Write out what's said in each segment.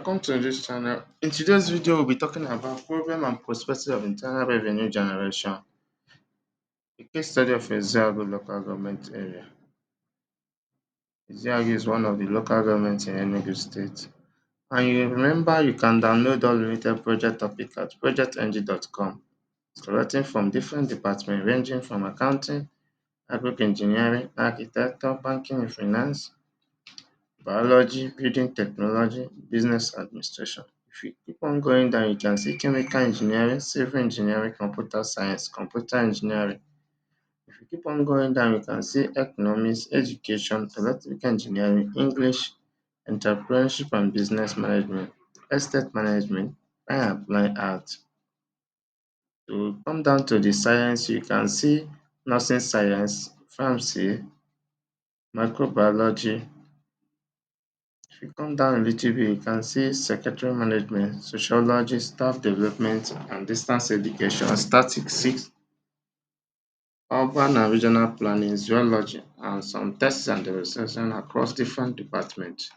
welcome to this channel. In today's video, we'll be talking about problem and perspective of internal revenue generation, a case study of Ezeagu local government area. Ezeagu is one of the local governments in Enugu state. And you remember you can download all related project topic at projectng.com, collecting from different departments ranging from accounting, agric engineering, architecture, banking and finance, biology, building technology, business administration. If you keep on going down, you can see chemical engineering, civil engineering, computer science, computer engineering. If you keep on going down, you can see economics, education, electrical engineering, English, entrepreneurship and business management, estate management, and applied art. To come down to the science, you can see nursing science, pharmacy, microbiology. If you come down a little bit, you can see secretary management, sociology, staff development and distance education, statistics, urban and regional planning, zoology, and some tests and demonstration across different departments.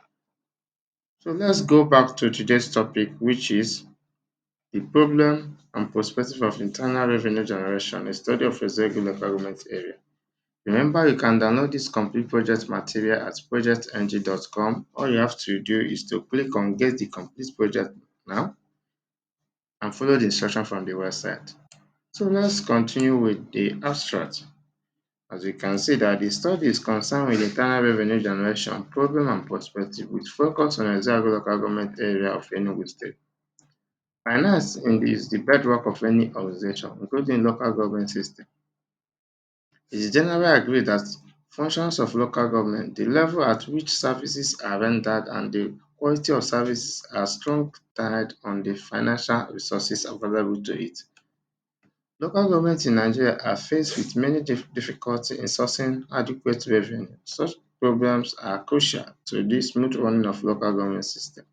So let's go back to today's topic, which is the problem and perspective of internal revenue generation, a study of Ezeagu local government area. Remember, you can download this complete project material at projectng.com. All you have to do is to click on Get the Complete Project now and follow the instruction from the website. So let's continue with the abstract. As you can see that the study is concerned with internal revenue generation, problem and perspective with focus on Ezeagu local government area of Enugu State. Finance is the bedrock of any organization, including local government system. It is generally agreed that functions of local government, the level at which services are rendered and the quality of services are strongly tied on the financial resources available to it. Local governments in Nigeria are faced with many difficulties in sourcing adequate revenue. Such problems are crucial to the smooth running of local government system.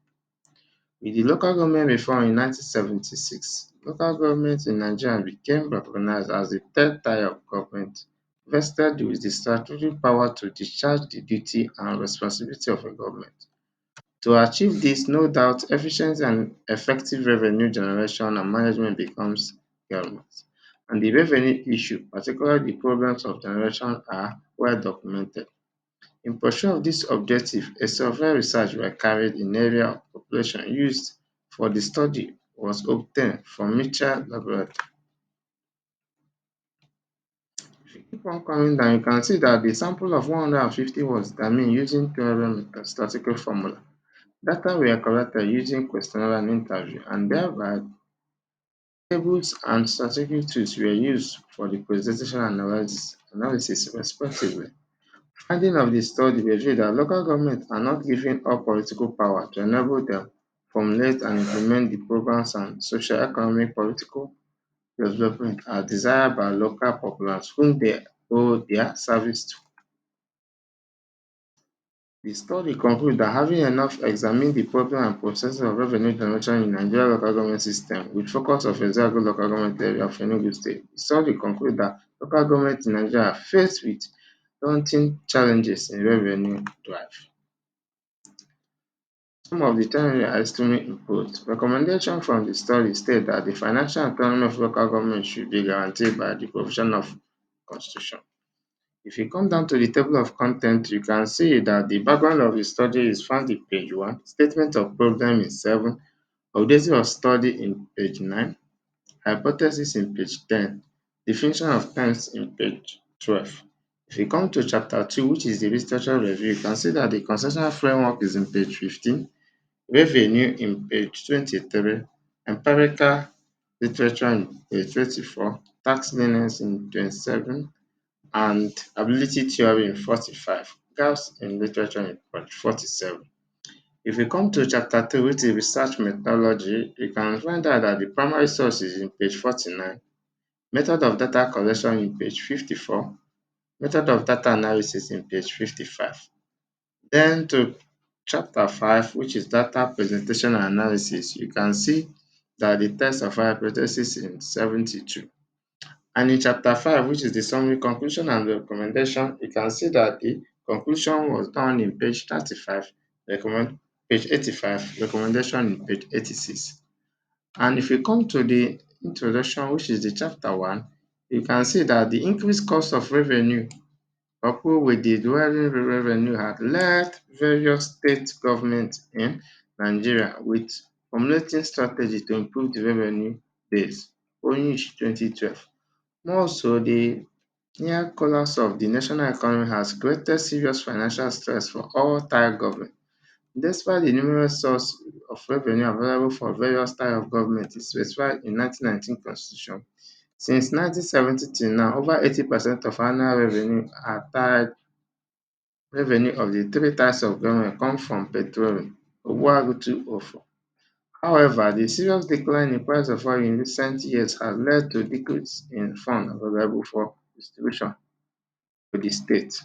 With the local government reform in 1976, local government in Nigeria became recognized as the third tier of government, vested with the statutory power to discharge the duty and responsibility of a government. To achieve this, no doubt, efficient and effective revenue generation and management becomes paramount. And the revenue issue, particularly the problems of generation, are well documented. In pursuit of this objective, a survey research were carried in area of population used for the study was obtained from Mitchell Laboratory. If you keep on coming down, you can see that the sample of 150 was examined using theorem statistical formula. Data were collected using questionnaire and interview, and thereby tables and statistical tools were used for the presentation and analysis respectively. Findings of the study revealed that local governments are not given all political power to enable them formulate and implement the programs and socio-economic political development as desired by local populace whom they owe their service to. The study concludes that having enough examined the problem and processes of revenue generation in Nigeria local government system with focus of Ezeagu local government area of Enugu State, the study concludes that local governments in Nigeria are faced with daunting challenges in revenue drive. Some of the challenges are extremely imposed. Recommendation from the study state that the financial autonomy of local government should be guaranteed by the provision of constitution. If you come down to the table of content, you can see that the background of the study is found in page 1, statement of problem in 7, objective of study in page 9, hypothesis in page 10, definition of terms in page 12. If you come to chapter 2, which is the literature review, you can see that the conceptual framework is in page 15, revenue in page 23, empirical literature in page 24, tax lineage in 27, and ability theory in 45, gaps in literature in page 47. If you come to chapter 3, which is research methodology, you can find out that the primary source is in page 49, method of data collection in page 54, method of data analysis in page 55. Then to chapter 5, which is data presentation and analysis, you can see that the test of hypothesis in 72. And in chapter 5, which is the summary, conclusion and recommendation, you can see that the conclusion was done in page 35, page 85, recommendation in page 86. And if you come to the introduction, which is the chapter 1, you can see that the increased cost of revenue coupled with the dwelling revenue had led various state governments in Nigeria with formulating strategy to improve the revenue base, owing 2012. More so, the near collapse of the national economy has created serious financial stress for all tier governments. Despite the numerous sources of revenue available for various types of government specified in 1919 Constitution, since 1970 till now, over 80% of annual revenue of the three types of government come from petroleum, Obuagutu. However, the serious decline in price of oil in recent years has led to decrease in funds available for distribution to the state.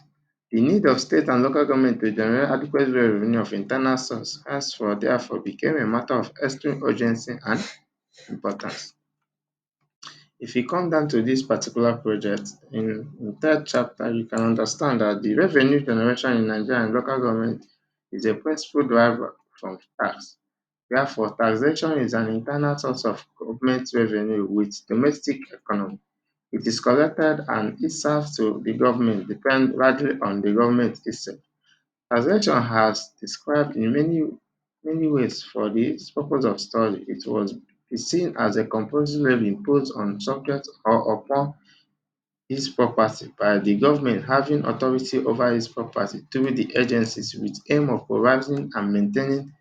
The need of state and local government to generate adequate revenue of internal source henceforth therefore became a matter of extreme urgency and importance. If you come down to this particular project, in third chapter, you can understand that the revenue generation in Nigeria and local government is a principal driver from tax. Therefore, taxation is an internal source of government revenue with domestic economy. It is collected and it serves to the government depend largely on the government itself. Taxation has described in many ways for the purpose of study. It was is seen as a compulsory levy imposed on subjects or upon his property by the government having authority over his property through the agencies with aim of providing and maintaining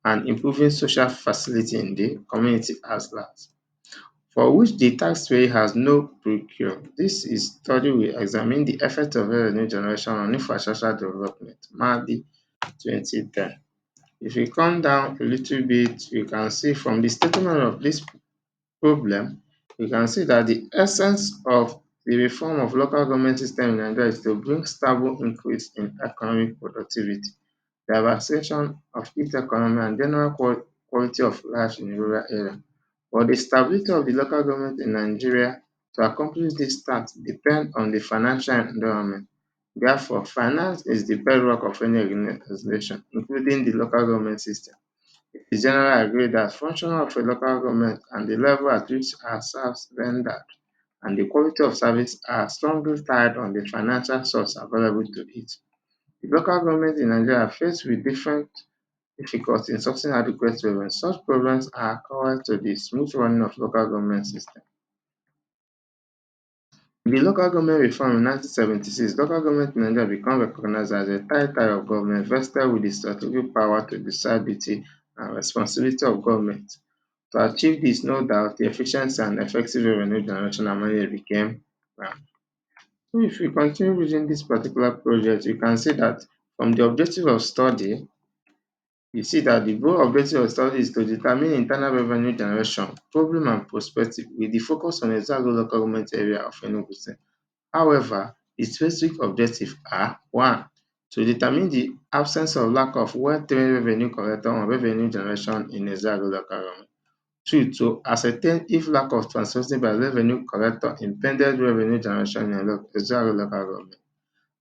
and improving social facility in the community as large, for which the taxpayer has no procure. This is study will examine the effect of revenue generation on infrastructure development, Madi 2010. If you come down a little bit, you can see from the statement of this problem, you can see that the essence of the reform of local government system in Nigeria is to bring stable increase in economic productivity, diversification of its economy and general quality of life in rural areas. But the stability of the local government in Nigeria to accomplish this task depends on the financial environment. Therefore, finance is the bedrock of any organization, including the local government system. It is generally agreed that function of a local government and the level at which are services rendered and the quality of service are strongly tied on the financial source available to it. The local government in Nigeria are faced with different difficulties in sourcing adequate revenue. Such problems are core to the smooth running of local government system. With the local government reform in 1976, local government in Nigeria became recognized as a tier of government vested with the strategic power to decide duty and responsibility of government. To achieve this, no doubt, the efficiency and effective revenue generation and money became ground. So if we continue reading this particular project, you can see that from the objective of study, you see that the goal objective of study is to determine internal revenue generation, problem and perspective with the focus on Ezeagu local government area of Enugu State. However, the specific objectives are: 1. To determine the absence or lack of well-trained revenue collector on revenue generation in Ezeagu local government. 2. To ascertain if lack of transparency by revenue collector impeded revenue generation in Ezeagu local government.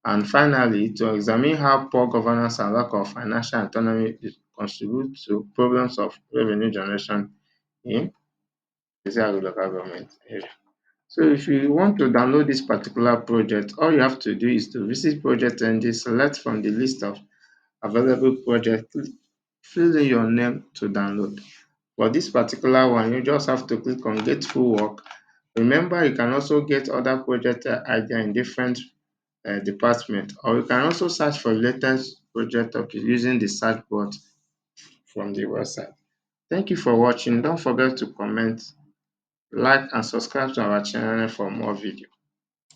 And finally, to examine how poor governance and lack of financial autonomy contribute to problems of revenue generation in Ezeagu local government area. So if you want to download this particular project, all you have to do is to visit Project NG, select from the list of available projects, fill in your name to download. For this particular one, you just have to click on Get Full Work. Remember, you can also get other project idea in different department, or you can also search for latest project topic using the search box from the website. Thank you for watching. Don't forget to comment, like, and subscribe to our channel for more videos.